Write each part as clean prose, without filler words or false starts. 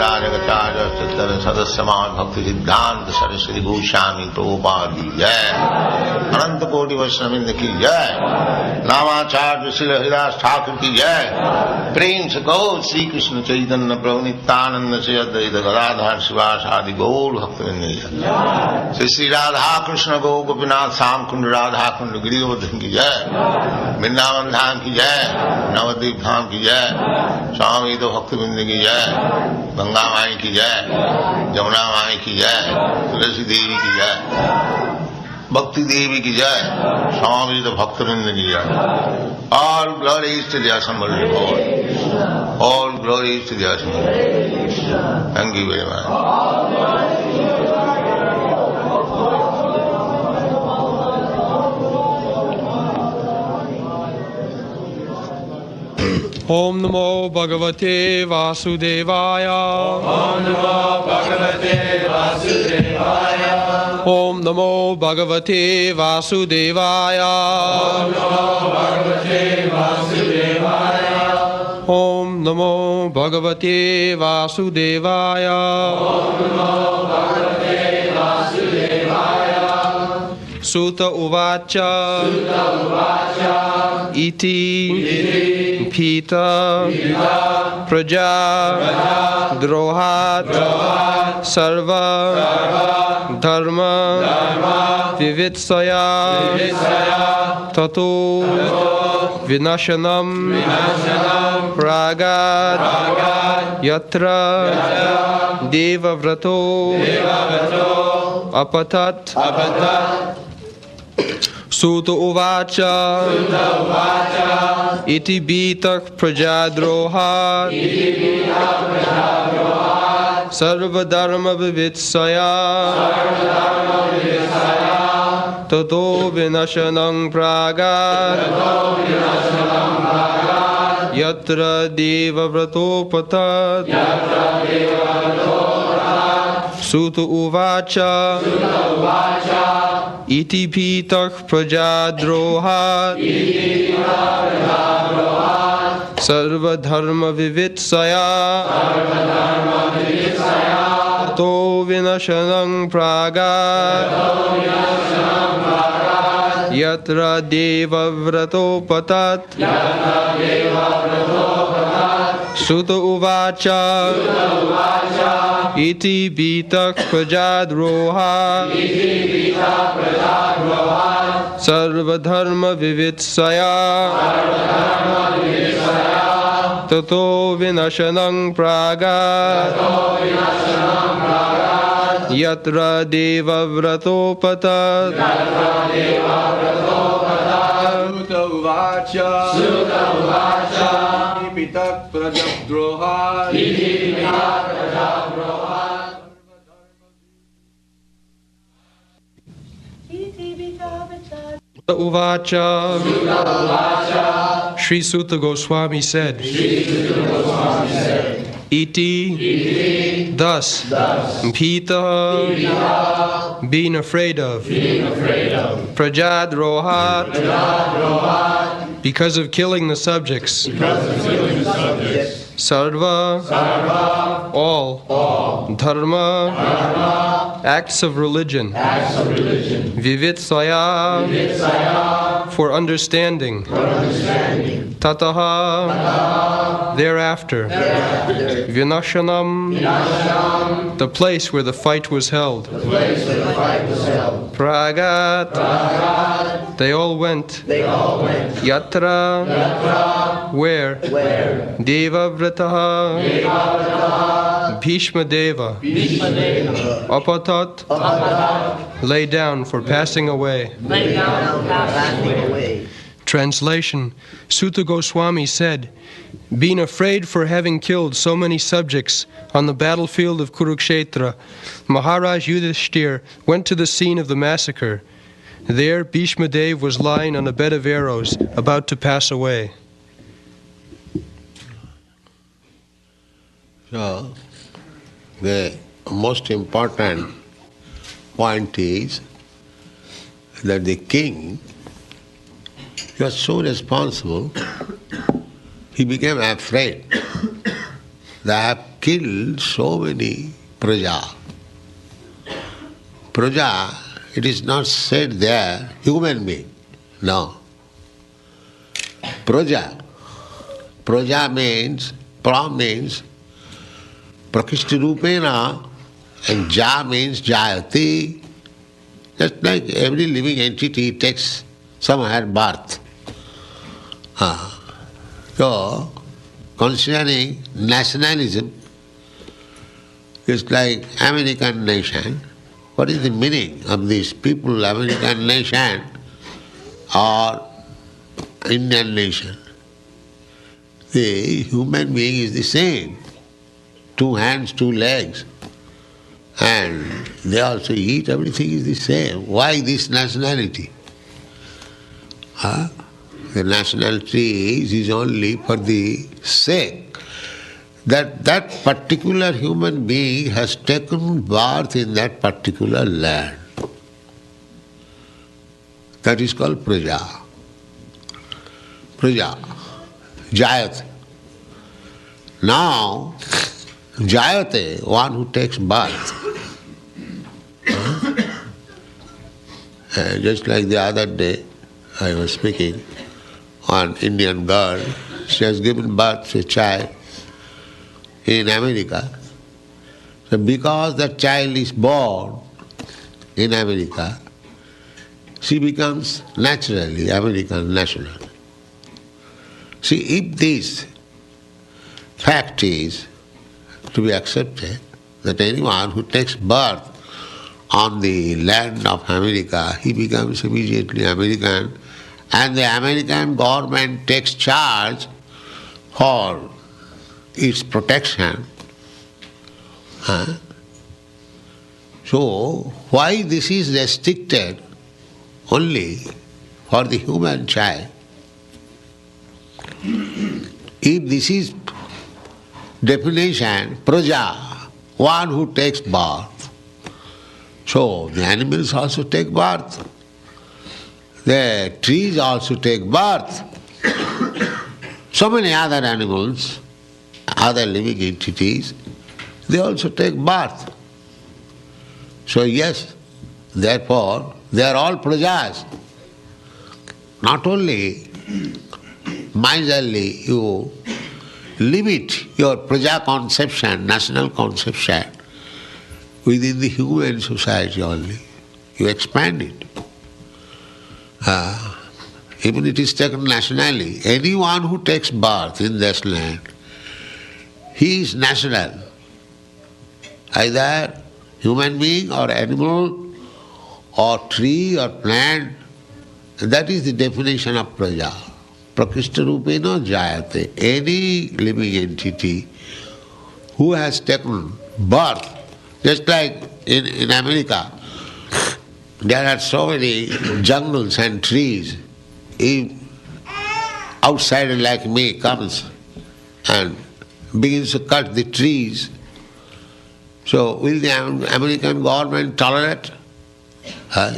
Virajagacharya Chittara Sadasyaman Bhakti Siddhanta Saraswati Goswami Prabhupada ki jai, Ananta Koti Vaishnavrinda ki jai, Namacharya Srila Haridas Thakur ki jai, Prem se Gaur Sri Krishna Chaitanya Prabhu Nityananda Sri Advaita Gadadhar Sivas Adi Gaur Bhaktivinoda ki jai, Sri Radha Krishna Gaur Gopinath Sam Kund Radha Kund Giridhar ki jai, Vrindavan Dham ki jai, Navadvip Dham ki jai, Swami Bhaktivinoda ki jai, Ganga माई की जय, जमुना माई की जय, तुलसी देवी की जय, भक्ति देवी की जय, स्वामी तो भक्तवृंद की जय. All glories to the assembled Lord. All glories to the assembled Lord. Thank you very much. Om Namo Bhagavate Vasudevaya. Om Namo Bhagavate Vasudevaya. Om Namo Bhagavate Vasudevaya. Om Namo Bhagavate Vasudevaya. Om Namo Bhagavate Vasudevaya. Om Namo Bhagavate Vasudevaya. Sutta Uvacha. Iti Pita Praja Drohat Sarva Dharma Vivitsaya Tato Vinashanam Pragat Yatra Devavrato Apatat Sutta Uvacha Iti Bitak Prajadrohat Sarva Dharma Vivitsaya Tato Vinashanam Pragat Yatra Deva Vrato Patat Sutta Uvacha Iti Pitak Prajadrohat Sarva Dharma Vivitsaya Tato Vinashanam Pragat Yatra Deva Vrato Patat Sutta Uvacha Iti Bitak Prajadroha Sarva Dharma Vivitsaya Tato Vinashanam Pragat Yatra Deva Vrato Patat Sutta Uvacha Pitak Prajadroha Uvacha Sri Sutta Goswami said, Iti, thus, Pita, being afraid of, Prajadrohat, because of killing the subjects, Sarva, all, Dharma, acts of religion, Vivitsaya, for understanding, Tataha, thereafter, Vinashanam, the place where the fight was held, Pragat, they all went, Yatra, where, Deva Vrataha, Bhishma Deva, Apatat, lay down for passing away. Translation: Sutta Goswami said, being afraid for having killed so many subjects on the battlefield of Kurukshetra, Maharaj Yudhishthir went to the scene of the massacre. There, Bhishma Dev was lying on a bed of arrows, about to pass away. So, the most important point is that the king, he was so responsible, he became afraid. The killed so many praja. Praja, it is not said there, human being. No. Praja. Praja means, pra means prakishti rupena, and ja means jayati. Just like every living entity takes somewhere birth. So, concerning nationalism, it's like American nation. What is the meaning of these people, American nation or Indian nation? The human being is the same. 2 hands, 2 legs. And they also eat, everything is the same. Why this nationality? The nationality is only for the sake that that particular human being has taken birth in that particular land. That is called praja. Praja. Jayate. Now, jayate, one who takes birth. Just like the other day, I was speaking, one Indian girl, she has given birth to a child in America. So because that child is born in America, she becomes naturally American national. See, if this fact is to be accepted, that anyone who takes birth on the land of America, he becomes immediately American, and the American government takes charge for its protection. So, why this is restricted only for the human child? If this is definition, praja, one who takes birth, so the animals also take birth. The trees also take birth. So many other animals, other living entities, they also take birth. So yes, therefore, they are all prajas. Not only miserly you limit your praja conception, national conception, within the human society only. You expand it. Even it is taken nationally. Anyone who takes birth in this land, he is national. Either human being or animal or tree or plant. That is the definition of praja. Prakrishta rupena jayate. Any living entity who has taken birth, just like in America, there are so many jungles and trees. If outsider like me comes and begins to cut the trees, so will the American government tolerate?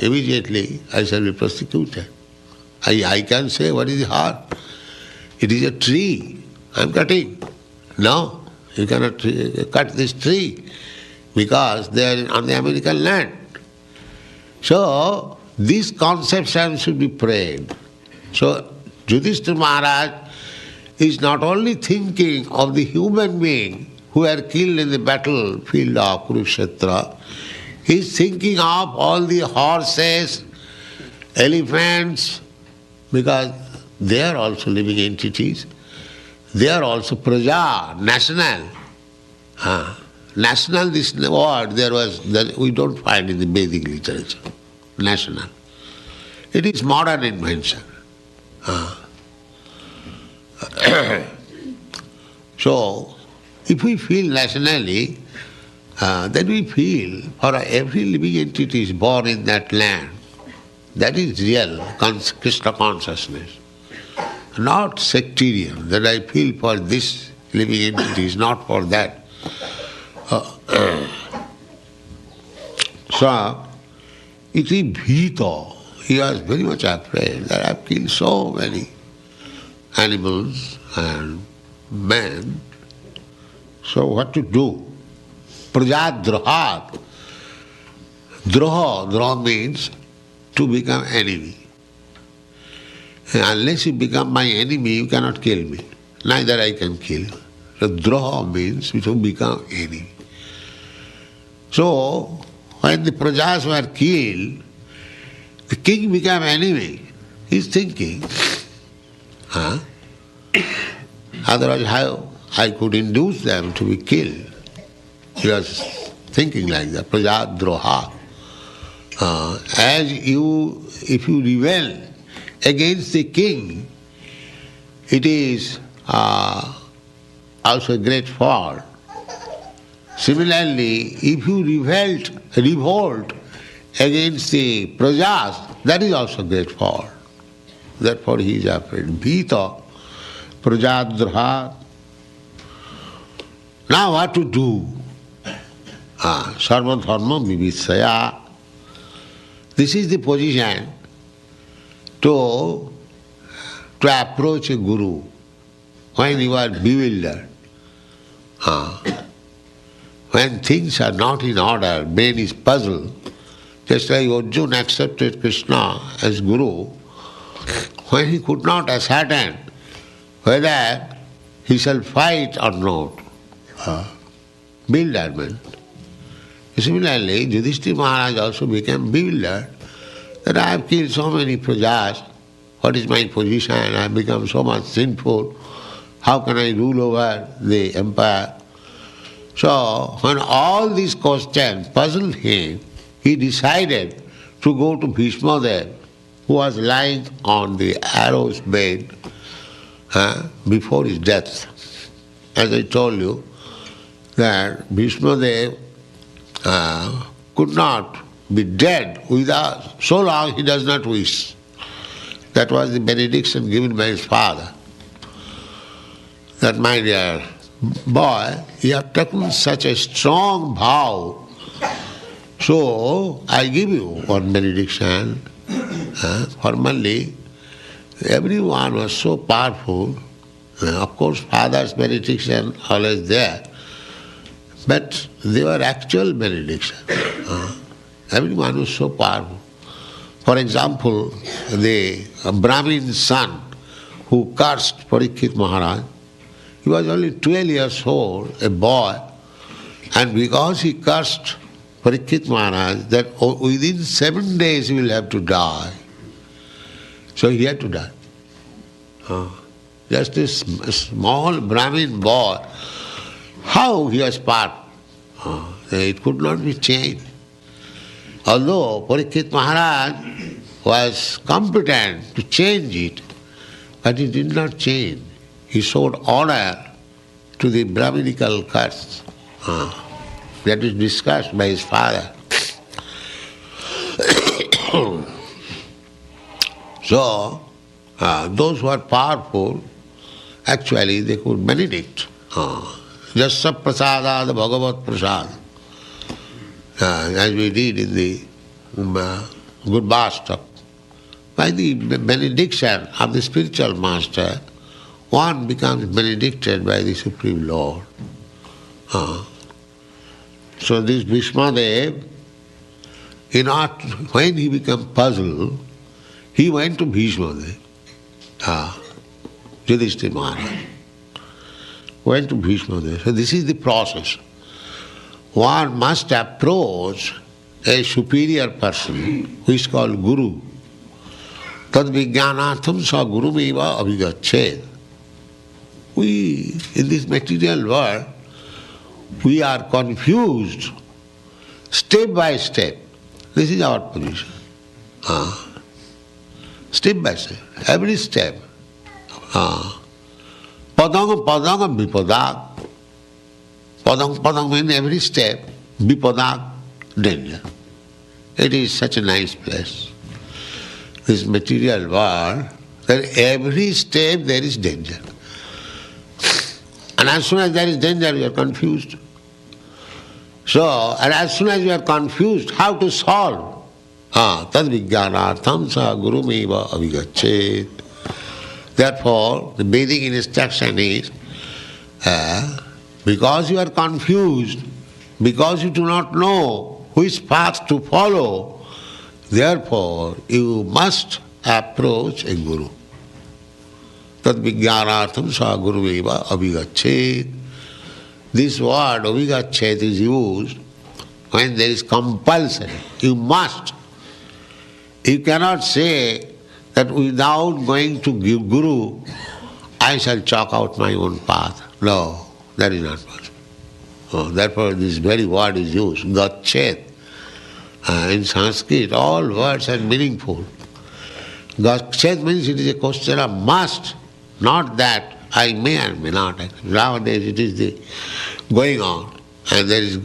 Immediately I shall be prosecuted. I can say, what is the harm? It is a tree I am cutting. No, you cannot cut this tree because they are on the American land. So, this conception should be prayed. So, Yudhishthira Maharaj is not only thinking of the human being who were killed in the battlefield of Kurukshetra, he is thinking of all the horses, elephants, because they are also living entities. They are also praja, national. National, this word that we don't find in the Vedic literature. National. It is modern invention. So, if we feel nationally, then we feel for every living entity is born in that land. That is real Krishna consciousness. Not sectarian, that I feel for this living entity is not for that. So, iti bhito, he was very much afraid that I have killed so many animals and men. So what to do? Prajadrohat. Droha means to become enemy. And unless you become my enemy, you cannot kill me. Neither I can kill you. So droha means to become enemy. So when the prajas were killed, the king became enemy. He's thinking, otherwise how I could induce them to be killed. He was thinking like that, prajadroha. If you rebel against the king, it is also a great fault. Similarly, if you revolt against the prajas, that is also a great fault. Therefore he is afraid. Bhita prajadroha. Now what to do? Sarva dharma vivitsaya. This is the position to approach a guru when you are bewildered. When things are not in order, brain is puzzled. Just like Arjuna accepted Krishna as guru, when he could not ascertain whether he shall fight or not. Bewilderment. Similarly, Yudhishthira Maharaj also became bewildered that I have killed so many prajas. What is my position? I have become so much sinful. How can I rule over the empire? So, when all these questions puzzled him, he decided to go to Bhishma Dev, who was lying on the arrow's bed before his death. As I told you, that Bhishma Dev could not be dead without so long he does not wish. That was the benediction given by his father. That, my dear boy, you have taken such a strong vow, so I give you one benediction. Formerly, everyone was so powerful. Of course, father's benediction always there, but they were actual benediction. Everyone was so powerful. For example, the Brahmin son who cursed Parikshit Maharaj, he was only 12 years old, a boy, and because he cursed Parikshit Maharaj, that within 7 days he will have to die. So he had to die. Just a small Brahmin boy, how he was powerful. It could not be changed. Although Parikshit Maharaj was competent to change it, but he did not change. He showed honor to the Brahminical curse. That is discussed by his father. So, those who are powerful, actually they could benedict. Jasya prasadad bhagavat prasad. As we read in the Good Bhastak. By the benediction of the spiritual master, one becomes benedicted by the Supreme Lord. So this Bhishma Dev, when he became puzzled, he went to Bhishma Dev, Yudhishthira Maharaj. Went to Bhishma Dev. So this is the process. One must approach a superior person who is called Guru. Tad vijnanatham sa gurumeva abhigached. We, in this material world, we are confused step by step. This is our position. Step by step, every step. Padang padang vipadak. Padang padang means every step, vipadak, danger. It is such a nice place. This material world, that every step there is danger. And as soon as there is danger, you are confused. So, and as soon as you are confused, how to solve? Tad vijnanatham sa gurumeva abhigached. Therefore, the Vedic instruction is Because you are confused, because you do not know which path to follow, therefore you must approach a guru. Tad vijnanartham sa guruveva abhigachet. This word abhigachet is used when there is compulsion. You must. You cannot say that without going to give guru, I shall chalk out my own path. No, that is not possible. Therefore this very word is used, gachet. In Sanskrit, all words are meaningful. Gachet means it is a question of must, not that I may or may not. Nowadays it is the going on, and there is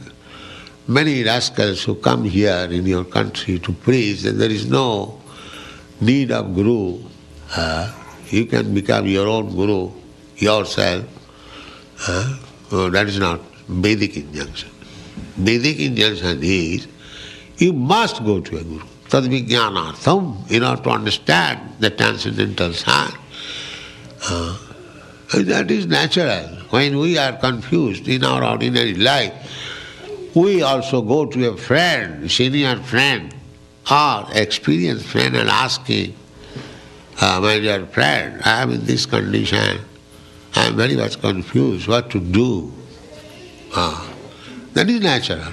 many rascals who come here in your country to preach that there is no need of guru. You can become your own guru yourself. That is not Vedic injunction. Vedic injunction is you must go to a guru. Tad vijnanartham, in order to understand the transcendental science. That is natural. When we are confused in our ordinary life, we also go to a friend, senior friend, or experienced friend and ask him, my dear friend, I am in this condition, I am very much confused, what to do? That is natural.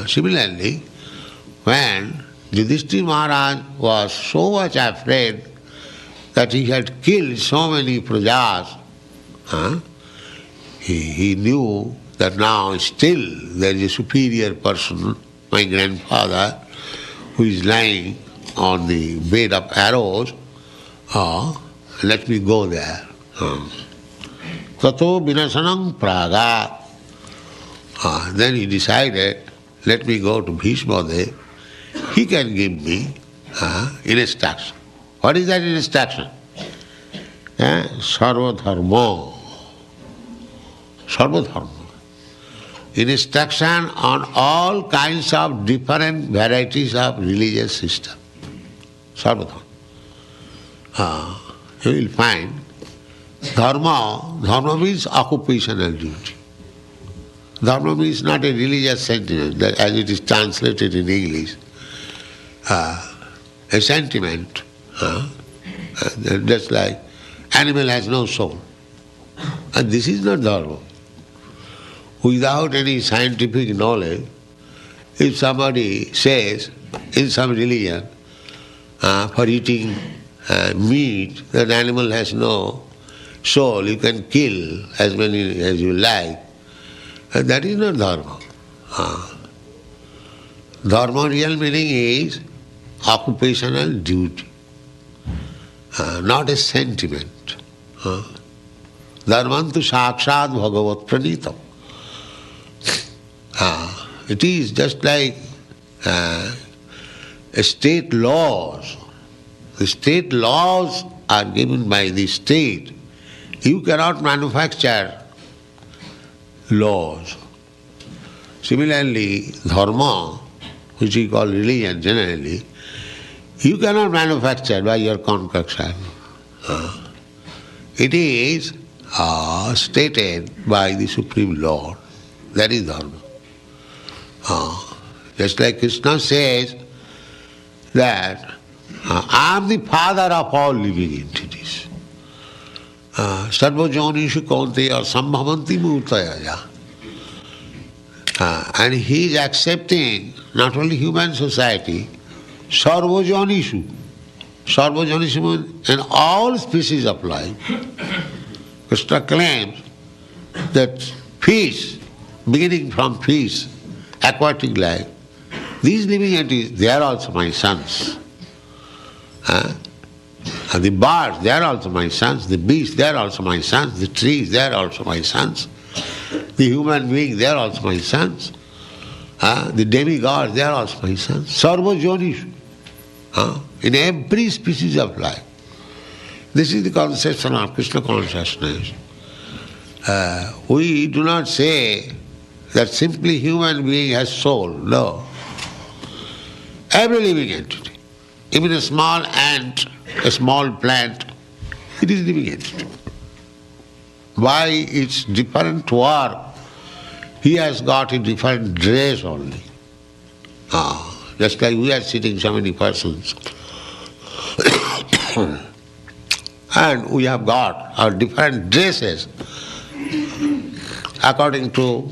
Similarly, when Yudhishthira Maharaj was so much afraid that he had killed so many prajas, he knew that now still there is a superior person, my grandfather, who is lying on the bed of arrows. Let me go there. Tato vinasanam praga. Then he decided, let me go to Bhishma Dev. He can give me instruction. What is that instruction? Sarvadharma. Sarvadharma. Instruction on all kinds of different varieties of religious system. Sarvadharma. You will find dharma means occupational duty. Dharma means not a religious sentiment, as it is translated in English. A sentiment, just like animal has no soul. And this is not dharma. Without any scientific knowledge, if somebody says in some religion for eating meat, that animal has no soul, you can kill as many as you like, that is not dharma. Dharma real meaning is occupational duty, not a sentiment. Dharmantu sakshat bhagavat pranitam. It is just like state laws. The state laws are given by the state. You cannot manufacture laws. Similarly, dharma, which we call religion generally, you cannot manufacture by your concoction. It is stated by the Supreme Lord. That is dharma. Just like Krishna says that I am the father of all living entities. Sarva jonishu kaunteya sambhavanti murtaya. And he is accepting not only human society, sarva jonishu. Sarva jonishu means in all species of life. Krishna claims that fish, beginning from fish, aquatic life, these living entities, they are also my sons. And the birds, they are also my sons. The beasts, they are also my sons. The trees, they are also my sons. The human beings, they are also my sons. The demigods, they are also my sons. Sarva jonishu. In every species of life. This is the conception of Krishna consciousness. We do not say that simply human being has soul. No. Every living entity, even a small ant, a small plant, it is living entity. By its different work, he has got a different dress only. Just like we are sitting so many persons. And we have got our different dresses according to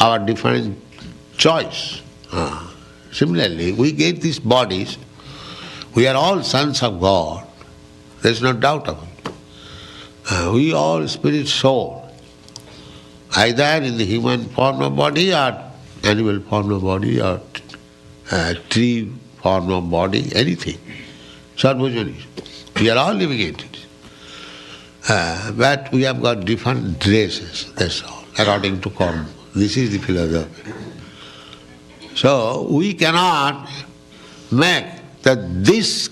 our different choice. Similarly, we get these bodies. We are all sons of God. There is no doubt about it. We all spirit soul, either in the human form of body or animal form of body or tree form of body, anything. Sarvajani. We are all living entities. But we have got different dresses, that's all, according to karma. This is the philosophy. So we cannot make that this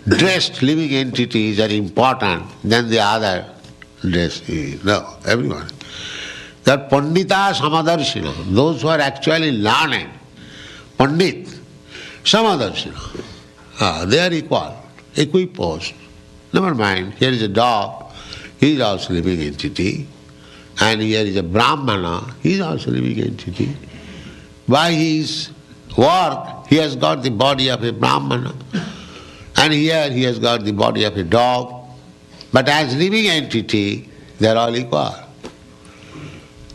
dressed living entities are important than the other dress is. No, everyone. That Pandita Samadarshina, those who are actually learned, Pandit, Samadarshina, they are equal, equiposed. Never mind, here is a dog, he is also a living entity, and here is a Brahmana, he is also a living entity. By his work, he has got the body of a Brahmana, and here he has got the body of a dog. But as living entity, they are all equal.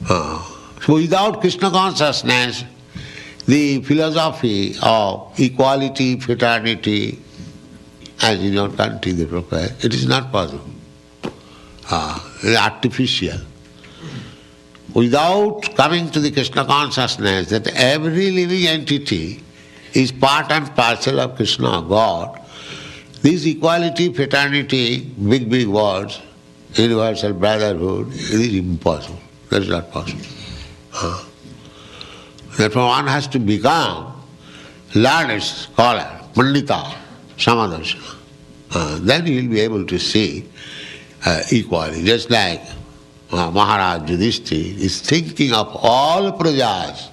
So without Krishna consciousness, the philosophy of equality, fraternity, as in your country they profess, it is not possible. It is artificial. Without coming to the Krishna consciousness that every living entity is part and parcel of Krishna, God, this equality, fraternity, big words, universal brotherhood, it is impossible. That is not possible. Therefore one has to become learned scholar, Pandita, Samadarshana. Then he will be able to see equality. Just like Maharaj Yudhishthira is thinking of all prajas.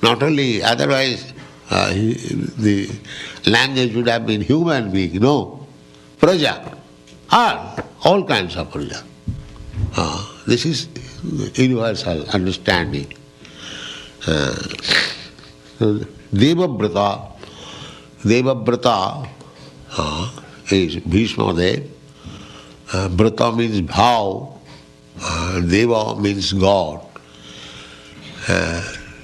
Not only, otherwise the language would have been human being, no. Praja, all kinds of praja. This is universal understanding. Devabrata is Bhishma Dev. Brata means vow. Deva means God.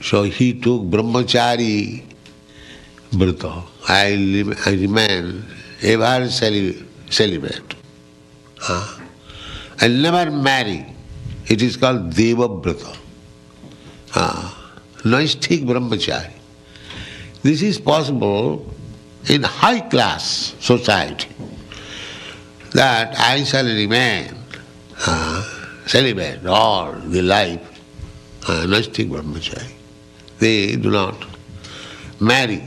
So he took brahmachari brata. I remain ever celibate. I'll never marry. It is called Deva Brata. Naisthik brahmachari. This is possible in high class society, that I shall remain celibate all the life, Naisthik brahmachari. They do not marry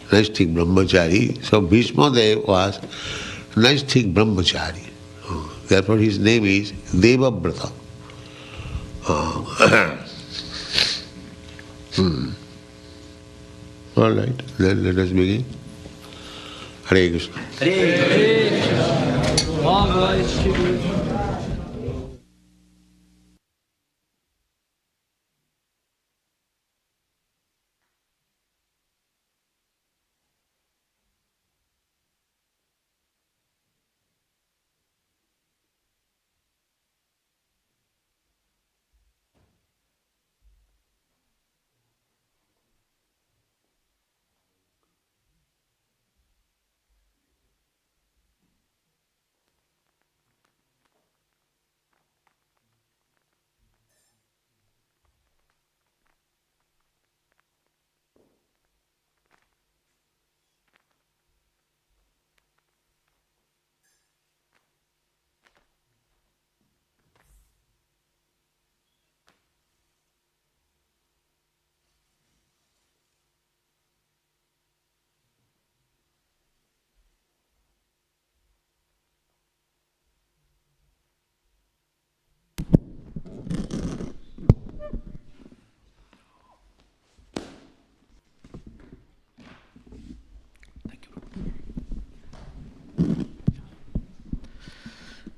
Naisthik brahmachari. So Bhishma Dev was Naisthik brahmachari. Therefore his name is Devabrata. All right, then let us begin. Hare Krishna. Hare Krishna.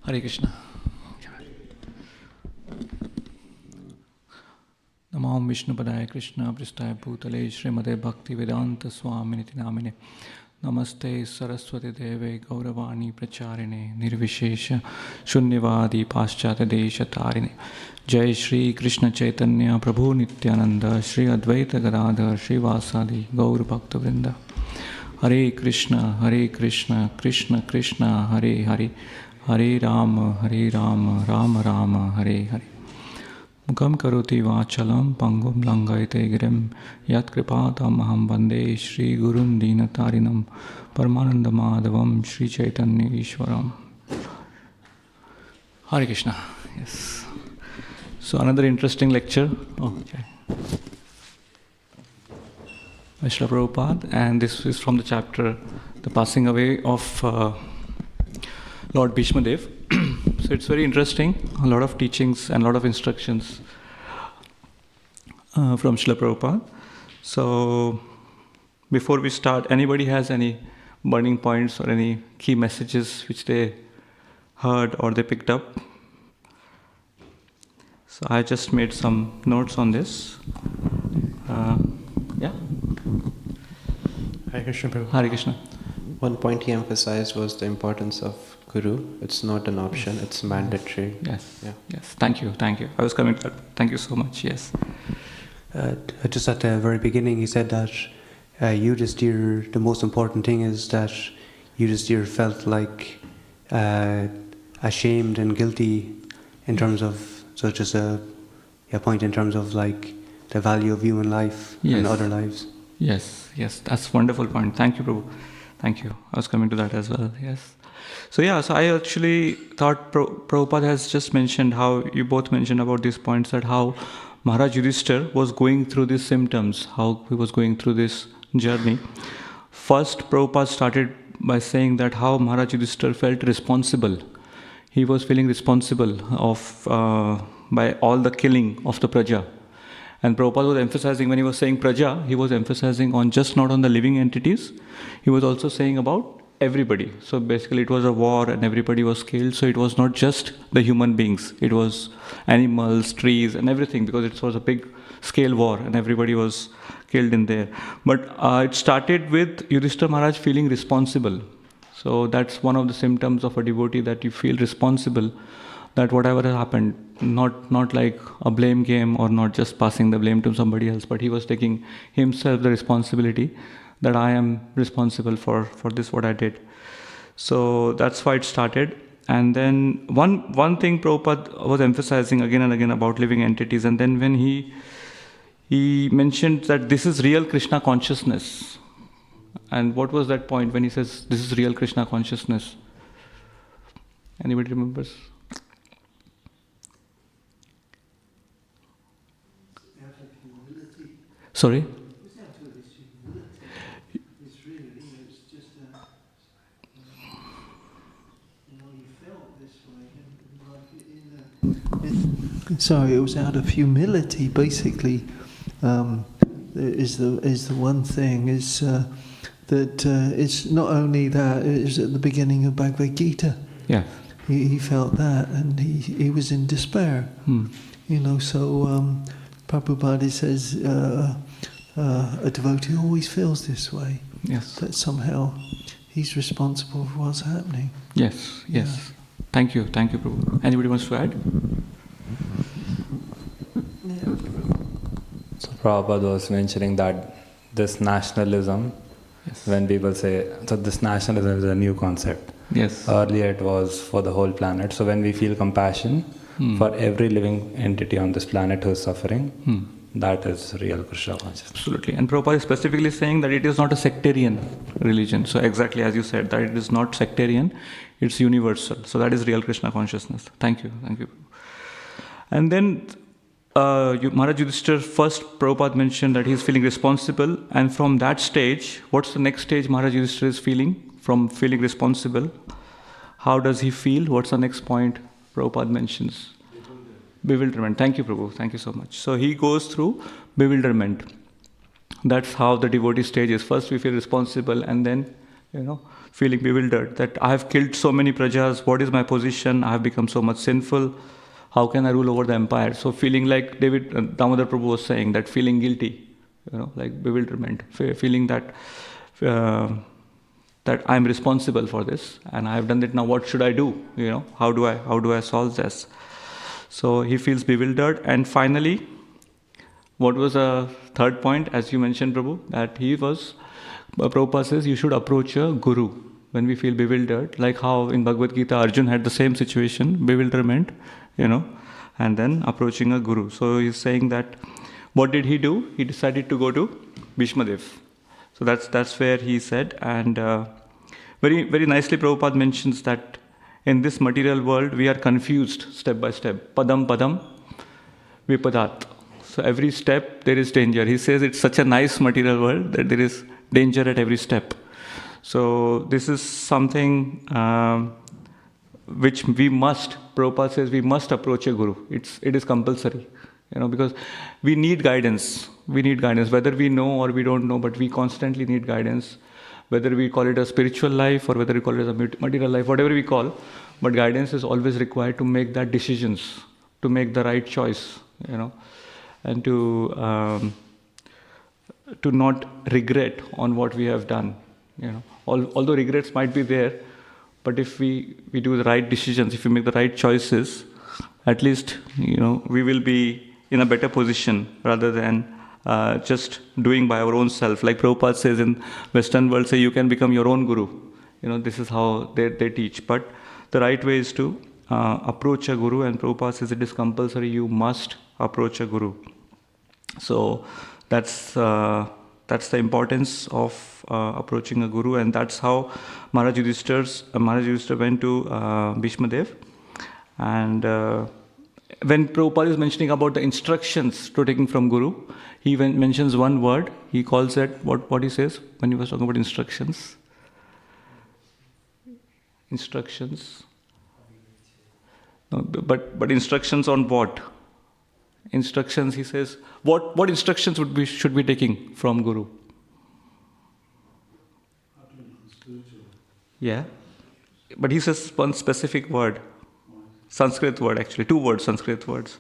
Hare Krishna. Namah Vishnupadaya Krishna Pristaya Bhutale Srimad Bhaktivedanta Swami Namine Namaste Saraswati Deve Gauravani Pracharine Nirvishesha Shunyavadi Paschata Desha Tarine Jai Shri Krishna Chaitanya Prabhu Nityananda Shri Advaita Gadadhar Shri Vasadi Gaur Bhaktivinoda Hare Krishna Krishna Krishna Hare Hare Hare Rama Rama Rama Hare Hare Mukam karoti vachalam pangum langaite girim yat kripatam aham bande Shri Gurun Dinatarinam Paramananda Madhavam Shri Chaitanya Ishwaram. Hare Krishna. Yes. So another interesting lecture. Okay. By Srila Prabhupada, and this is from the chapter The Passing Away of Lord Bhishma Dev. So it's very interesting, a lot of teachings and a lot of instructions from Srila Prabhupada. So before we start, anybody has any burning points or any key messages which they heard or they picked up? So I just made some notes on this. Yeah? Hare Krishna Prabhu. Hare Krishna. One point he emphasized was the importance of Guru. It's not an option, it's mandatory. Yes. Yeah. Yes. Thank you. I was coming to that. Thank you so much. Yes. Just at the very beginning, he said that Yudhisthira, the most important thing is that Yudhisthira felt like ashamed and guilty in terms of, so just a point in terms of like the value of human life and other lives. Yes, that's a wonderful point. Thank you, Prabhu. Thank you. I was coming to that as well. Yes. So I actually thought Prabhupada has just mentioned how you both mentioned about these points, that how Maharaj Yudhishthira was going through these symptoms, how he was going through this journey. First, Prabhupada started by saying that how Maharaj Yudhishthira felt responsible. He was feeling responsible by all the killing of the praja. And Prabhupada was emphasizing, when he was saying praja, he was emphasizing on just not on the living entities, he was also saying about everybody. So basically it was a war and everybody was killed. So it was not just the human beings, it was animals, trees and everything, because it was a big scale war and everybody was killed in there. But it started with Yudhishthira Maharaj feeling responsible. So that's one of the symptoms of a devotee, that you feel responsible, that whatever has happened, not like a blame game or not just passing the blame to somebody else, but he was taking himself the responsibility that I am responsible for this, what I did. So that's why it started. And then one thing Prabhupada was emphasizing again and again about living entities, and then when he mentioned that this is real Krishna consciousness. And what was that point when he says this is real Krishna consciousness? Anybody remembers? Sorry? Sorry, it was out of humility. Basically, is the one thing is that it's not only that. It is at the beginning of Bhagavad Gita. Yeah. He felt that, and he was in despair. So Prabhupada says a devotee always feels this way. Yes. That somehow he's responsible for what's happening. Yes. Yeah. Thank you, Prabhu. Anybody wants to add? So Prabhupada was mentioning that this nationalism, when people say, so this nationalism is a new concept. Yes. Earlier it was for the whole planet. So when we feel compassion for every living entity on this planet who is suffering, that is real Krishna consciousness. Absolutely. And Prabhupada is specifically saying that it is not a sectarian religion. So exactly as you said, that it is not sectarian, it's universal. So that is real Krishna consciousness. Thank you. And then Maharaj Yudhishthira, first Prabhupada mentioned that he is feeling responsible, and from that stage, what's the next stage Maharaj Yudhishthira is feeling? From feeling responsible, how does he feel? What's the next point Prabhupada mentions? Bewilderment. Thank you, Prabhu. Thank you so much. So he goes through bewilderment. That's how the devotee stage is. First we feel responsible, and then, feeling bewildered that I have killed so many prajas. What is my position? I have become so much sinful. how can I rule over the empire? So feeling like Damodar Prabhu was saying, that feeling guilty, like bewilderment, feeling that that I'm responsible for this and I've done it now. What should I do? How do I solve this? So he feels bewildered. And finally, what was the third point, as you mentioned, Prabhu, that Prabhupada says you should approach a guru when we feel bewildered, like how in Bhagavad Gita Arjun had the same situation, bewilderment, and then approaching a guru. So he's saying that, what did he do? He decided to go to Bhishmadev. So that's where he said, and very, very nicely Prabhupada mentions that in this material world we are confused step by step. Padam padam vipadat. So every step there is danger. He says it's such a nice material world that there is danger at every step. So this is something which we must, Prabhupada says we must approach a guru. It is compulsory, because we need guidance. We need guidance, whether we know or we don't know, but we constantly need guidance. Whether we call it a spiritual life or whether we call it a material life, whatever we call, but guidance is always required to make that decisions, to make the right choice, and to not regret on what we have done. Although regrets might be there, but if we do the right decisions, if we make the right choices, at least we will be in a better position rather than just doing by our own self. Like Prabhupada says in Western world, say you can become your own guru. This is how they teach. But the right way is to approach a guru, and Prabhupada says it is compulsory. You must approach a guru. So that's the importance of approaching a guru, and that's how Maharaj Yudhishthira went to Bhishmadev. And when Prabhupada is mentioning about the instructions to taking from guru, he mentions one word. He calls it, what he says when he was talking about instructions? Instructions. No, but instructions on what? Instructions, he says, what instructions should be taking from guru? Yeah, but he says one specific word, Sanskrit word actually, 2 words, Sanskrit words.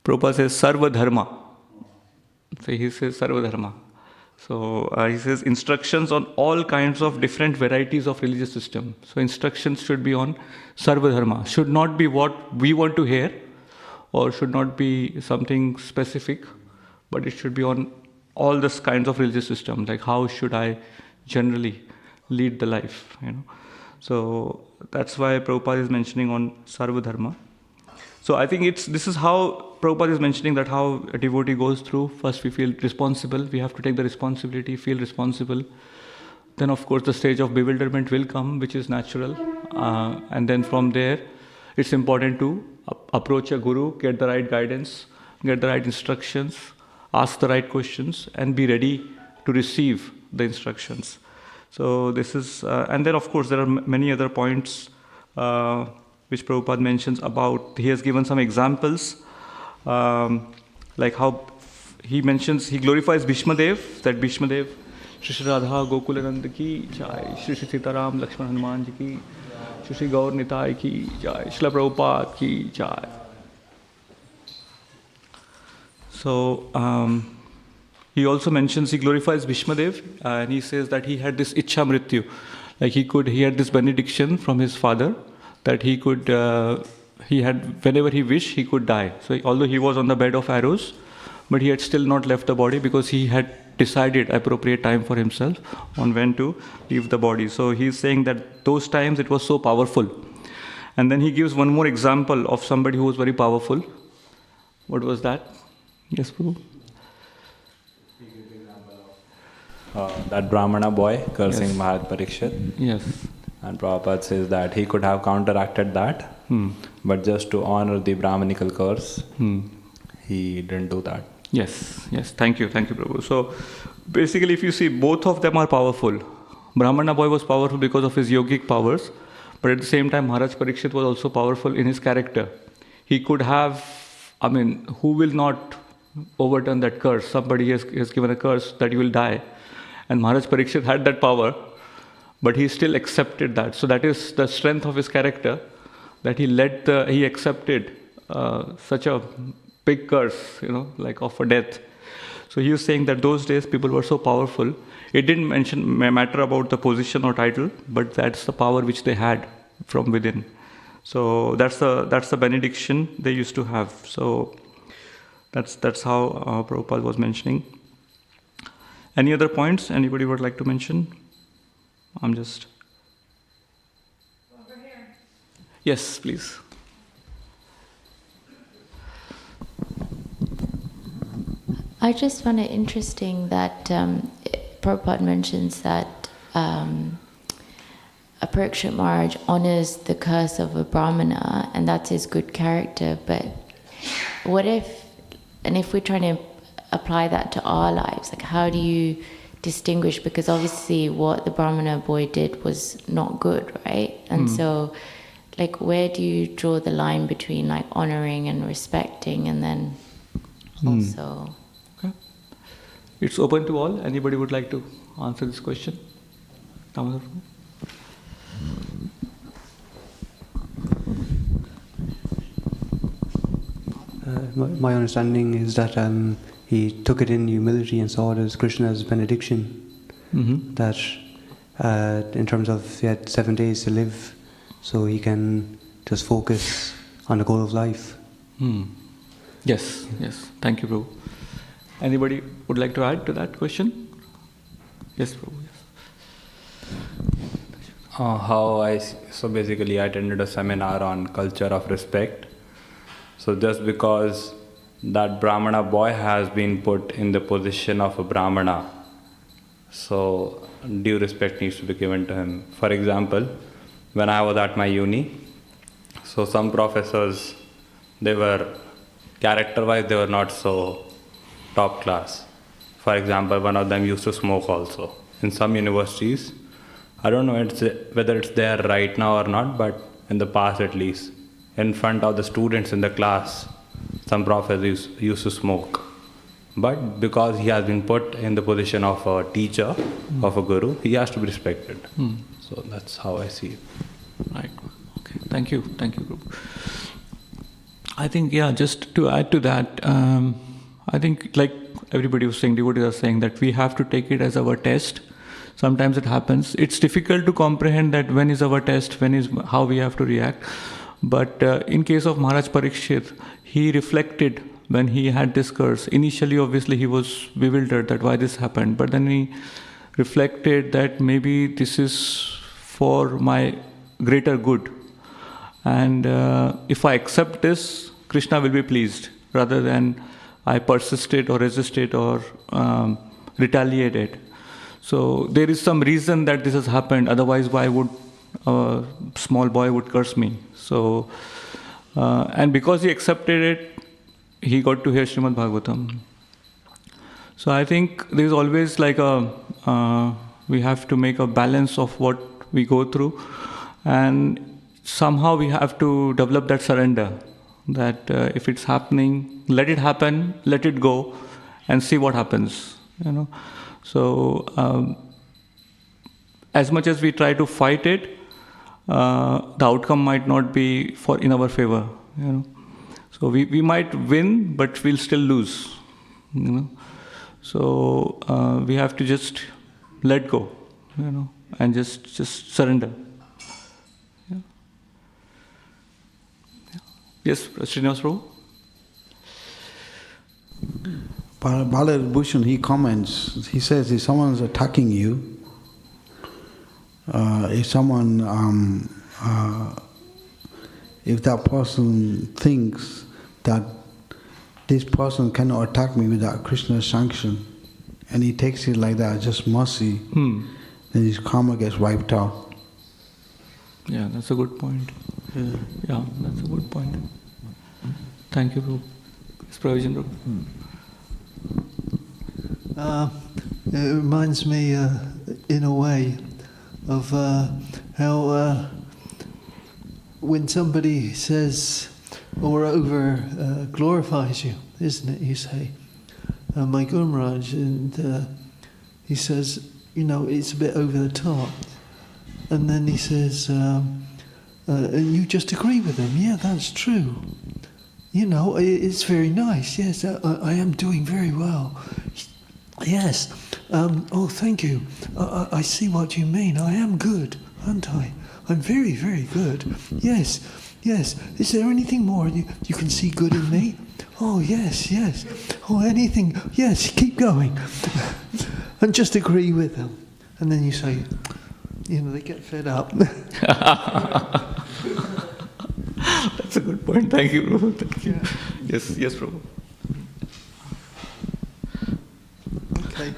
Prabhupada says Sarva Dharma. So he says Sarva Dharma. So he says instructions on all kinds of different varieties of religious system. So instructions should be on Sarva Dharma. Should not be what we want to hear, or should not be something specific, but it should be on all these kinds of religious system. Like how should I generally lead the life? So that's why Prabhupada is mentioning on Sarva Dharma. So I think this is how Prabhupada is mentioning that how a devotee goes through. First we feel responsible, we have to take the responsibility, feel responsible. Then of course the stage of bewilderment will come, which is natural. And then from there, it's important to approach a guru, get the right guidance, get the right instructions, ask the right questions, and be ready to receive the instructions. So this is, and then of course there are many other points which Prabhupada mentions about. He has given some examples, like how he glorifies Bhishmadev, that Bhishmadev, Shri Radha Gokulananda ki jai, Shri Sitaram Lakshman Hanuman ji ki, Shri Gaur Nitai ki jai, Srila Prabhupada ki jai. So he also mentions, he glorifies Bhishmadev, and he says that he had this Ichha Mrityu, like he had this benediction from his father, that he could, he had, whenever he wished, he could die. So although he was on the bed of arrows, but he had still not left the body because he had decided appropriate time for himself on when to leave the body. So he's saying that those times it was so powerful. And then he gives one more example of somebody who was very powerful. What was that? Yes, Prabhu? That Brahmana boy cursing Maharaj Parikshit. Yes. And Prabhupada says that he could have counteracted that, but just to honor the Brahmanical curse, he didn't do that. Yes. Thank you, Prabhu. So basically, if you see, both of them are powerful. Brahmana boy was powerful because of his yogic powers, but at the same time, Maharaj Parikshit was also powerful in his character. He could have, who will not overturn that curse? Somebody has given a curse that you will die. And Maharaj Parikshit had that power, but he still accepted that. So that is the strength of his character. that he accepted such a big curse, like of a death. So he was saying that those days people were so powerful. It didn't matter about the position or title, but that's the power which they had from within. So that's the benediction they used to have. So that's how Prabhupada was mentioning. Any other points anybody would like to mention? I'm just... Over here. Yes, please. I just find it interesting that Prabhupada mentions that Parikshit Maharaj honors the curse of a Brahmana, and that's his good character. But what if we're trying to apply that to our lives, like how do you distinguish? Because obviously what the Brahmana boy did was not good, right? And so, like, where do you draw the line between like honoring and respecting, and then also... It's open to all. Anybody would like to answer this question? My understanding is that he took it in humility and saw it as Krishna's benediction. That in terms of he had 7 days to live, so he can just focus on the goal of life. Yes. Thank you, Prabhu. Anybody would like to add to that question? Yes, Prabhu. Yes. So basically I attended a seminar on culture of respect. So just because that Brahmana boy has been put in the position of a Brahmana, so due respect needs to be given to him. For example, when I was at my uni, so some professors, they were character-wise, they were not so top class. For example, one of them used to smoke also. In some universities, I don't know whether it's there right now or not, but in the past at least, in front of the students in the class, some professors used to smoke. But because he has been put in the position of a teacher, of a guru, he has to be respected. So that's how I see it. Right. Okay. Thank you, Prabhu. I think, just to add to that, I think, like everybody was saying, devotees are saying that we have to take it as our test. Sometimes it happens. It's difficult to comprehend that when is our test, how we have to react. But in case of Maharaj Parikshit, he reflected when he had this curse. Initially, obviously, he was bewildered that why this happened. But then he reflected that maybe this is for my greater good. And if I accept this, Krishna will be pleased, rather than I persisted or resisted or retaliated. So there is some reason that this has happened. Otherwise, why would a small boy would curse me? So, and because he accepted it, he got to hear Srimad Bhagavatam. So I think there is always like we have to make a balance of what we go through, and somehow we have to develop that surrender. That if it's happening, let it happen, let it go, and see what happens. So as much as we try to fight it, the outcome might not be in our favor. So we might win, but we'll still lose. So we have to just let go, and just surrender. Yes, Srinivas Prabhu? Bala Bhushan, he comments, he says if someone's attacking you, if that person thinks that this person cannot attack me without Krishna's sanction, and he takes it like that, just mercy, then his karma gets wiped out. Yeah, that's a good point. Yeah, that's a good point. Thank you, Prabhu. It's provision, Prabhu. It reminds me, in a way, of how when somebody says or glorifies you, isn't it? You say, "My Guru Maharaj," and he says, it's a bit over the top, and then he says, and you just agree with them. Yeah, that's true. You know, it's very nice. Yes, I am doing very well. Yes. Oh, thank you. I see what you mean. I am good, aren't I? I'm very, very good. Yes, yes. Is there anything more you can see good in me? Oh, yes, yes. Oh, anything. Yes, keep going. And just agree with them. And then you say, you know, they get fed up. That's a good point. Thank you, Prabhu. Thank you. Yeah. Yes, Prabhu. Okay.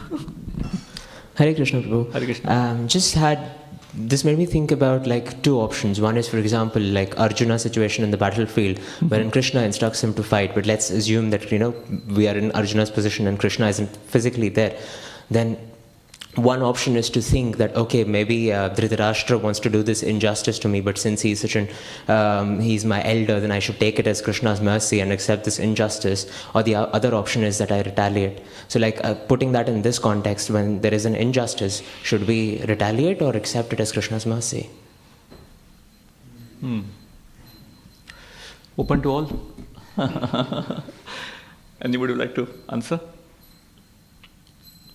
Hare Krishna, Prabhu. Hare Krishna. This made me think about like two options. One is, for example, like Arjuna's situation in the battlefield, wherein Krishna instructs him to fight. But let's assume that, you know, we are in Arjuna's position and Krishna isn't physically there. Then one option is to think that, okay, maybe Dhritarashtra wants to do this injustice to me, but since he's he's my elder, then I should take it as Krishna's mercy and accept this injustice. Or the other option is that I retaliate. So like putting that in this context, when there is an injustice, should we retaliate or accept it as Krishna's mercy? Open to all. Anybody would like to answer?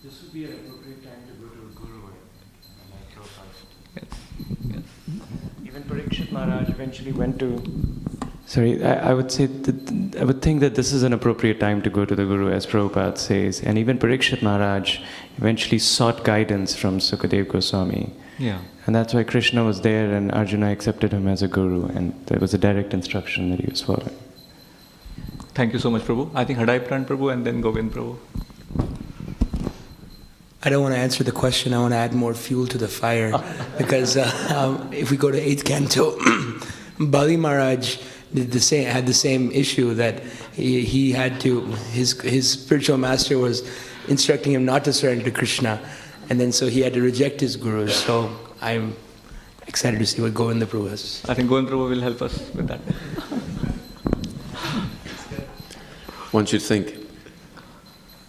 This would be an appropriate time to go to a guru. Yes. Yes. Even Parikshit Maharaj eventually went to. Sorry, I would say that I would think that this is an appropriate time to go to the guru, as Prabhupada says. And even Parikshit Maharaj eventually sought guidance from Sukadeva Goswami. Yeah. And that's why Krishna was there and Arjuna accepted him as a guru, and there was a direct instruction that he was following. Thank you so much, Prabhu. I think Hadai Pran Prabhu and then Govind Prabhu. I don't want to answer the question. I want to add more fuel to the fire. Because if we go to 8th Canto, Bali Maharaj had the same issue, that he had to, his spiritual master was instructing him not to surrender to Krishna. And then so he had to reject his gurus. So I'm excited to see what Govinda Prabhu has. I think Govind Prabhu will help us with that. One should think,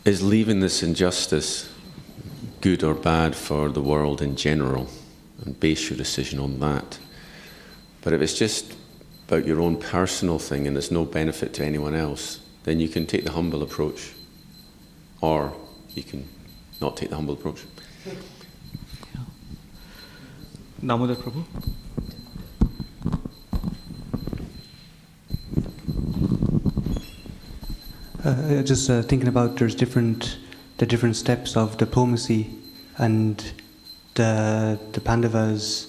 is leaving this injustice good or bad for the world in general? And base your decision on that. But if it's just about your own personal thing and there's no benefit to anyone else, then you can take the humble approach. Or you can not take the humble approach. Damodar Prabhu. Just thinking about the different steps of diplomacy, and the Pandavas,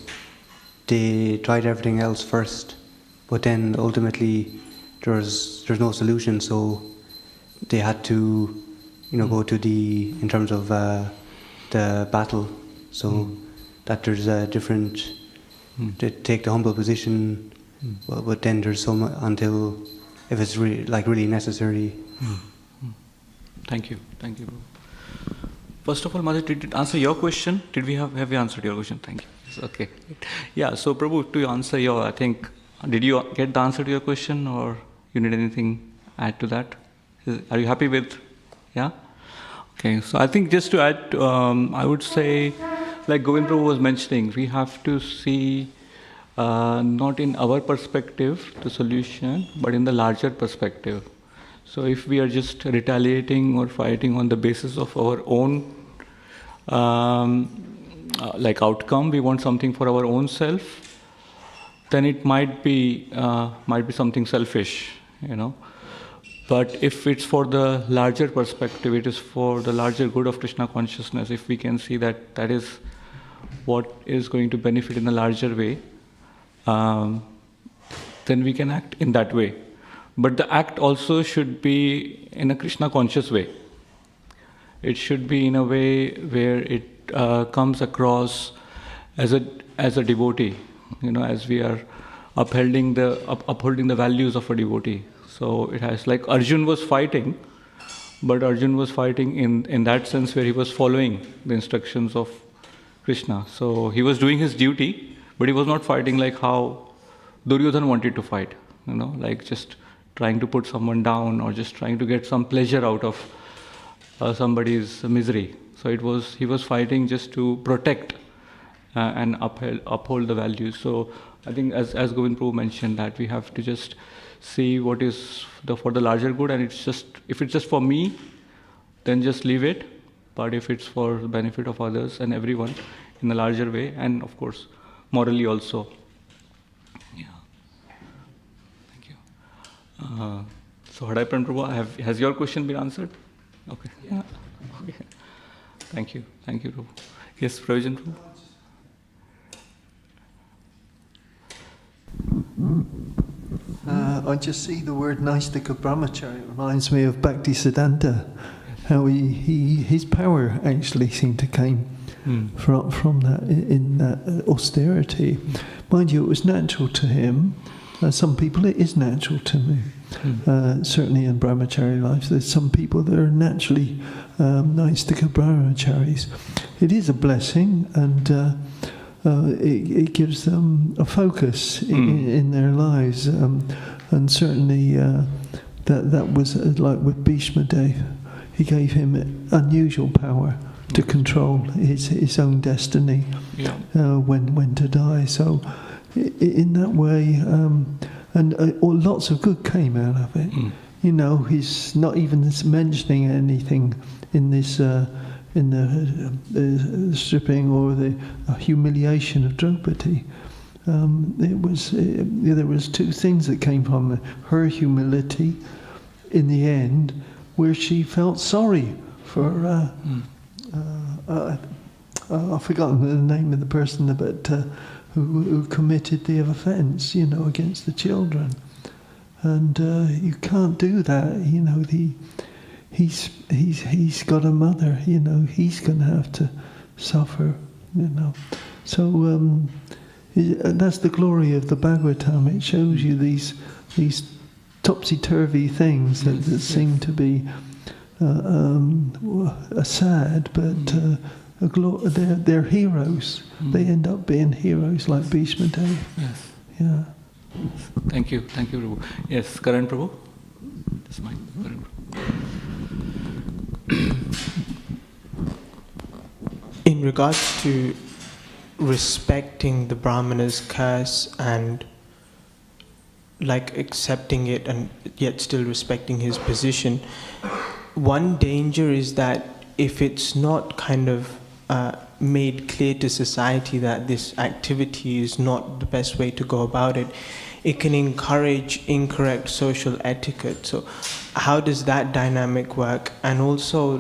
they tried everything else first, but then ultimately there's no solution, so they had to, go to in terms of the battle, so that there's a different, they take the humble position, but then there's some until if it's really necessary. Thank you, Prabhu. First of all, Mother, did it answer your question? Have we answered your question? Thank you. Yes, okay. Yeah, so Prabhu, to answer I think, did you get the answer to your question, or you need anything add to that? Are you happy with, yeah? Okay, so I think just to add, I would say, like Govind Prabhu was mentioning, we have to see not in our perspective the solution, but in the larger perspective. So if we are just retaliating or fighting on the basis of our own outcome, we want something for our own self, then it might be something selfish, But if it's for the larger perspective, it is for the larger good of Krishna consciousness, if we can see that that is what is going to benefit in a larger way, then we can act in that way. But the act also should be in a Krishna conscious way. It should be in a way where it comes across as a devotee, as we are upholding the values of a devotee. So it has, like Arjun was fighting, but Arjun was fighting in that sense where he was following the instructions of Krishna. So he was doing his duty, but he was not fighting like how Duryodhana wanted to fight, like just trying to put someone down or just trying to get some pleasure out of somebody's misery. So he was fighting just to protect and uphold the values. So I think as Govind Prabhu mentioned, that we have to just see what is for the larger good, and if it's just for me, then just leave it. But if it's for the benefit of others and everyone in a larger way, and of course morally also. Yeah. Thank you. So Hadaipan Prabhu, has your question been answered? Okay. Yeah. Okay. Thank you. Thank you, Prabhu. Yes, Pravijan Prabhu. I just see the word Naistika Brahmachari. It reminds me of Bhaktivedanta, how his power actually seemed to came from that, in that austerity. Mind you, it was natural to him. Some people, it is natural to me. Certainly in brahmachari life, there's some people that are naturally Naistika Brahmacharis. It is a blessing, and it gives them a focus in their lives, and certainly that was like with Bhishma Dev. He gave him unusual power to control his own destiny, when to die. So in that way, lots of good came out of it. You know, he's not even mentioning anything in this. In the stripping or the humiliation of Draupadi, there was two things that came from her humility. In the end, where she felt sorry for I've forgotten the name of the person, but who committed the offence, against the children, and you can't do that. He's got a mother, he's going to have to suffer, So that's the glory of the Bhagavatam. It shows you these topsy-turvy things that seem to be sad, but they're heroes. They end up being heroes like Bhishma Dev. Yes. Yeah. Thank you, Prabhu. Yes, Karan Prabhu. That's mine. Karan Prabhu. In regards to respecting the Brahmana's curse and accepting it and yet still respecting his position, one danger is that if it's not kind of made clear to society that this activity is not the best way to go about it, it can encourage incorrect social etiquette. So how does that dynamic work? And also,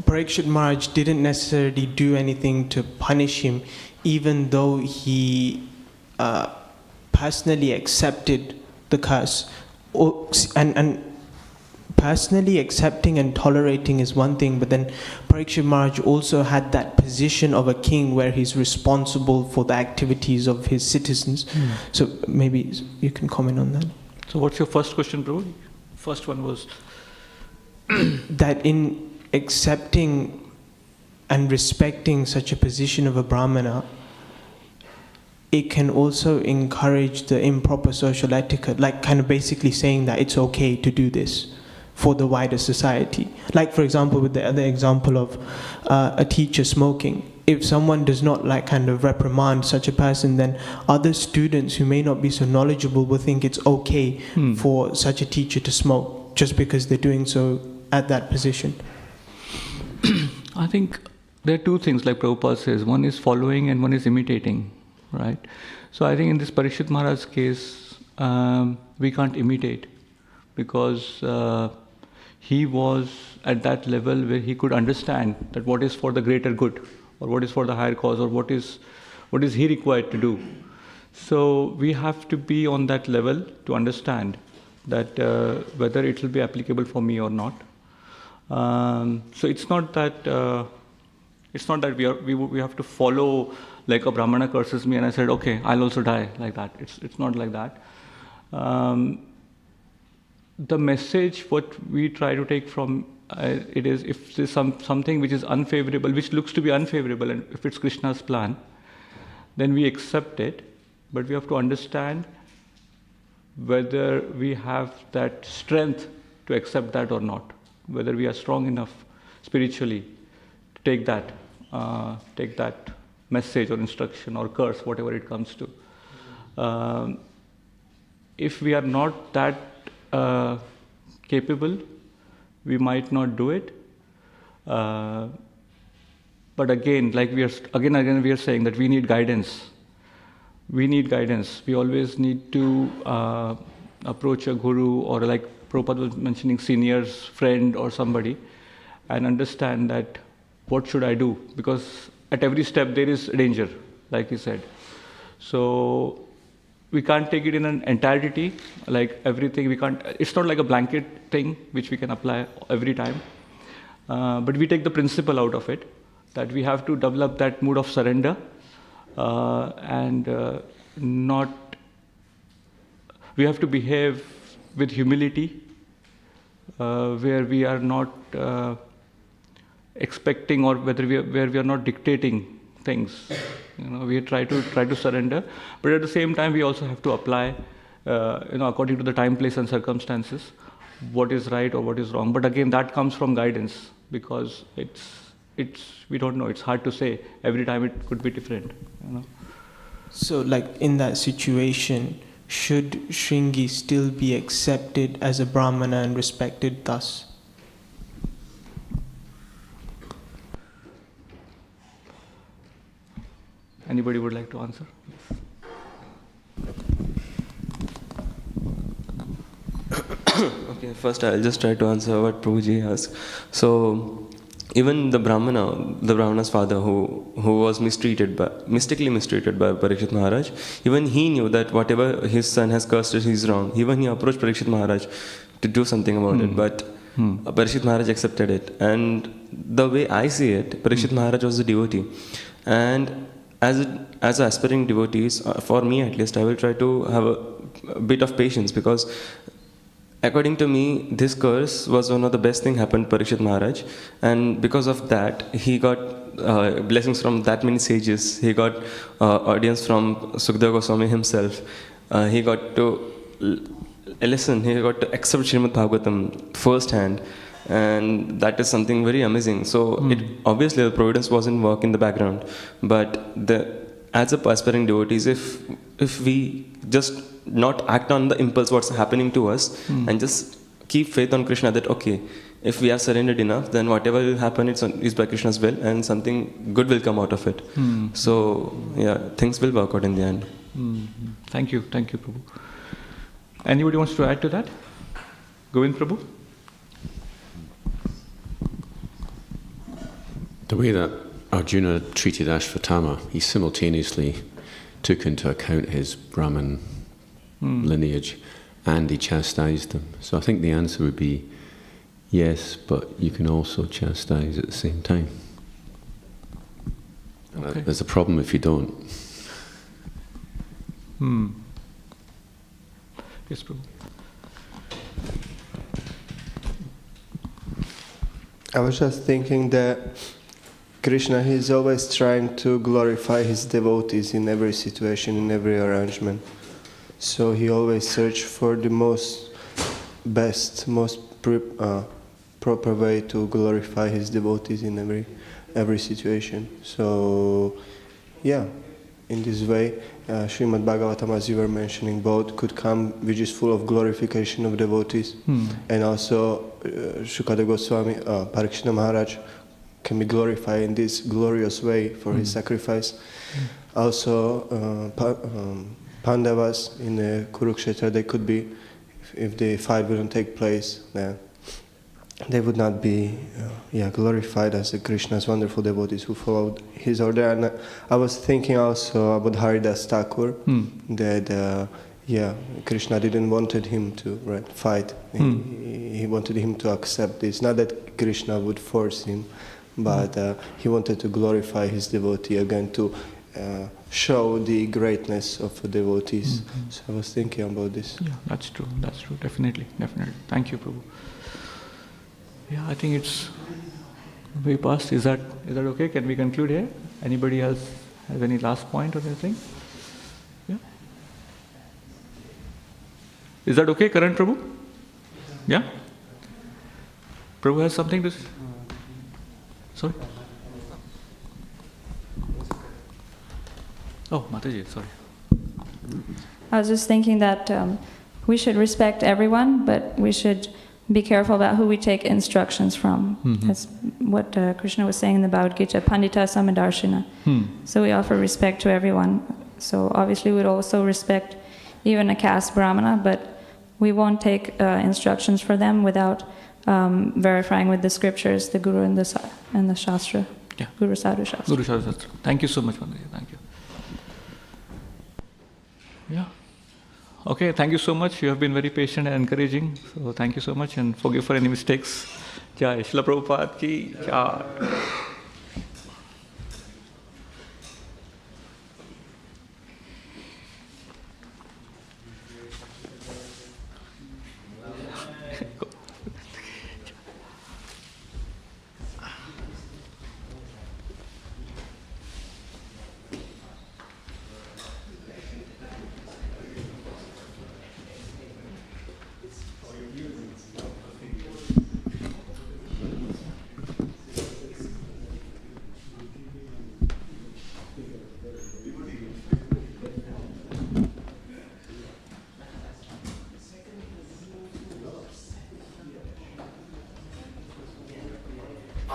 Parikshit Maharaj didn't necessarily do anything to punish him, even though he personally accepted the curse. And personally accepting and tolerating is one thing, but then Parikshit Maharaj also had that position of a king where he's responsible for the activities of his citizens. So maybe you can comment on that. So what's your first question, Prabhu? First one was that in accepting and respecting such a position of a Brahmana, it can also encourage the improper social etiquette, kind of basically saying that it's okay to do this for the wider society. For example, with the other example of a teacher smoking. If someone does not kind of reprimand such a person, then other students who may not be so knowledgeable will think it's okay for such a teacher to smoke just because they're doing so at that position. I think there are two things, like Prabhupada says. One is following and one is imitating, right? So I think in this Parikshit Maharaj's case, we can't imitate, because he was at that level where he could understand that what is for the greater good, or what is for the higher cause, or what is he required to do. So we have to be on that level to understand that whether it will be applicable for me or not. So it's not that we have to follow, like a Brahmana curses me and I said, okay, I'll also die like that. It's not like that. The message what we try to take from it is, if there's something which is unfavorable, which looks to be unfavorable, and if it's Krishna's plan, then we accept it, but we have to understand whether we have that strength to accept that or not, whether we are strong enough spiritually to take that message or instruction or curse, whatever it comes to. If we are not that capable, we might not do it. But again, like we are saying that we need guidance. We need guidance. We always need to approach a guru, or like Prabhupada was mentioning, seniors, friend or somebody, and understand that what should I do? Because at every step there is danger, like he said. So we can't take it in an entirety, like everything we can't, it's not like a blanket thing which we can apply every time. But we take the principle out of it, that we have to develop that mood of surrender, and we have to behave with humility, where we are not expecting, or where we are not dictating things. We try to surrender, but at the same time we also have to apply, according to the time, place, and circumstances, what is right or what is wrong. But again, that comes from guidance, because we don't know. It's hard to say. Every time it could be different. So, like in that situation, should Shringi still be accepted as a Brahmana and respected thus? Anybody would like to answer? Okay, first I'll just try to answer what Prabhuji asked. So, even the Brahmana's father, who was mistakenly mistreated by Parikshit Maharaj, even he knew that whatever his son has cursed, he's wrong. Even he approached Parikshit Maharaj to do something about it, but Parikshit Maharaj accepted it. And the way I see it, Parikshit Maharaj was a devotee, and as aspiring devotees, for me at least, I will try to have a bit of patience, because according to me, this curse was one of the best thing happened to Parikshit Maharaj, and because of that, he got blessings from that many sages. He got audience from Sukadeva Goswami himself. He got to listen. He got to accept Srimad Bhagavatam firsthand, and that is something very amazing. So obviously the providence was in work in the background, but as a aspiring devotees, if we just not act on the impulse what's happening to us, and just keep faith on Krishna, that okay, if we are surrendered enough, then whatever will happen is by Krishna's will, and something good will come out of it. So yeah, things will work out in the end. Thank you, Prabhu. Anybody wants to add to that? Govind Prabhu? The way that Arjuna treated Ashvatthama, he simultaneously took into account his Brahman lineage, and he chastised him. So I think the answer would be yes, but you can also chastise at the same time. Okay. There's a problem if you don't. Yes, Prabhu. I was just thinking that Krishna, he's always trying to glorify his devotees in every situation, in every arrangement. So he always searches for the most proper way to glorify his devotees in every situation. So, yeah, in this way, Srimad Bhagavatam, as you were mentioning, both could come, which is full of glorification of devotees, and also Sukadeva Goswami, Parikshit Maharaj, can be glorified in this glorious way for his sacrifice. Also, Pandavas in Kurukshetra, they could be, if the fight wouldn't take place, then they would not be glorified as the Krishna's wonderful devotees who followed his order. And I was thinking also about Haridas Thakur, that Krishna didn't wanted him to fight. He wanted him to accept this. Not that Krishna would force him, but he wanted to glorify his devotee again, to show the greatness of the devotees. So I was thinking about this. Yeah, that's true, definitely. Thank you, Prabhu. Yeah, I think it's way past. Is that okay? Can we conclude here? Anybody else have any last point or anything? Yeah? Is that okay, Karan Prabhu? Yeah? Prabhu has something to say? Sorry? Oh, Mataji, sorry. I was just thinking that we should respect everyone, but we should be careful about who we take instructions from. That's what Krishna was saying in the Bhagavad Gita, Pandita Samadarshina. So we offer respect to everyone. So obviously we'd also respect even a caste Brahmana, but we won't take instructions for them without verifying with the scriptures, the Guru and the Shastra. Yeah. Guru Sadhu Shastra. Guru Sadhu Shastra. Thank you so much, Mataji. Thank you. Yeah. Okay, thank you so much. You have been very patient and encouraging. So thank you so much and forgive for any mistakes. Jai Srila Prabhupada ki jai.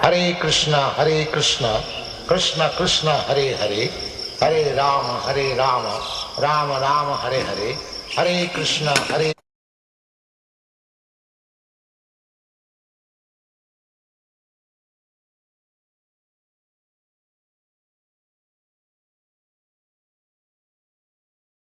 Hare Krishna, Krishna Krishna, Hare Hare, Hare Rama, Rama Rama, Hare Hare, Hare Krishna, Hare